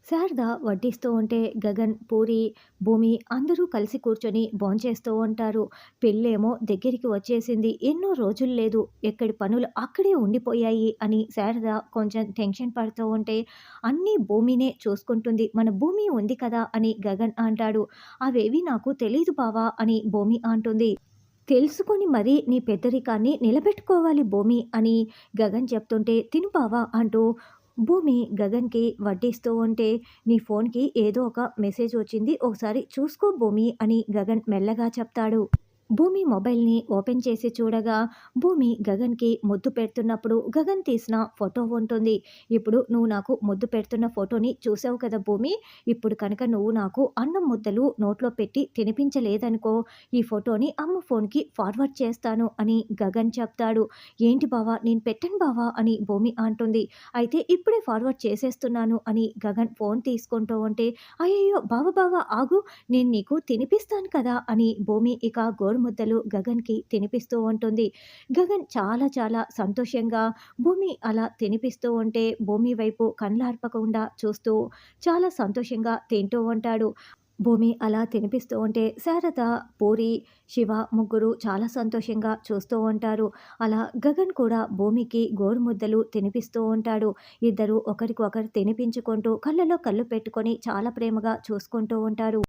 శారద వడ్డిస్తూ ఉంటే గగన్, పూరి, భూమి అందరూ కలిసి కూర్చొని భోంచేస్తూ ఉంటారు. పెళ్ళేమో దగ్గరికి వచ్చేసింది. ఎన్నో రోజులు లేదు. ఎక్కడి పనులు అక్కడే ఉండిపోయాయి అని శారద కొంచెం టెన్షన్ పడుతూ ఉంటే, అన్నీ భూమినే చూసుకుంటుంది. మన భూమి ఉంది కదా అని గగన్ అంటాడు. అవేవి నాకు తెలీదు బావా అని భూమి అంటుంది. తెలుసుకొని మరీ నీ పెద్దరికాన్ని నిలబెట్టుకోవాలి భూమి అని గగన్ చెప్తుంటే, తిను బావా అంటూ భూమి గగన్‌కి వడ్డిస్తూ ఉంటే, నీ ఫోన్‌కి ఏదో ఒక మెసేజ్ వచ్చింది. ఒకసారి చూసుకో భూమి అని గగన్ మెల్లగా చెప్తాడు. భూమి మొబైల్‌ని ఓపెన్ చేసి చూడగా, భూమి గగన్‌కి ముద్దు పెడుతున్నప్పుడు గగన్ తీసిన ఫోటో ఉంటుంది. ఇప్పుడు నువ్వు నాకు ముద్దు పెడుతున్న ఫోటోని చూసావు కదా భూమి! ఇప్పుడు కనుక నువ్వు నాకు అన్నం ముద్దలు నోట్లో పెట్టి తినిపించలేదనుకో, ఈ ఫోటోని అమ్మ ఫోన్‌కి ఫార్వర్డ్ చేస్తాను అని గగన్ చెప్తాడు. ఏంటి బావ నేను పెట్టను బావ అని భూమి అంటుంది. అయితే ఇప్పుడే ఫార్వర్డ్ చేసేస్తున్నాను అని గగన్ ఫోన్ తీసుకుంటూ ఉంటే, అయ్యయ్యో! బావ ఆగు, నేను నీకు తినిపిస్తాను కదా అని భూమి ఇక గోరుముద్దలు గగన్‌కి తినిపిస్తూ ఉంటుంది. గగన్ చాలా సంతోషంగా భూమి అలా తినిపిస్తూ ఉంటే భూమి వైపు కళ్ళార్పకుండా చూస్తూ చాలా సంతోషంగా తింటూ ఉంటాడు. భూమి అలా తినిపిస్తూ ఉంటే శారద, పూరి, శివ ముగ్గురు చాలా సంతోషంగా చూస్తూ ఉంటారు. అలా గగన్ కూడా భూమికి గోరుముద్దలు తినిపిస్తూ ఉంటాడు. ఇద్దరు ఒకరికొకరు తినిపించుకుంటూ కళ్ళలో కళ్ళు పెట్టుకొని చాలా ప్రేమగా చూసుకుంటూ ఉంటారు.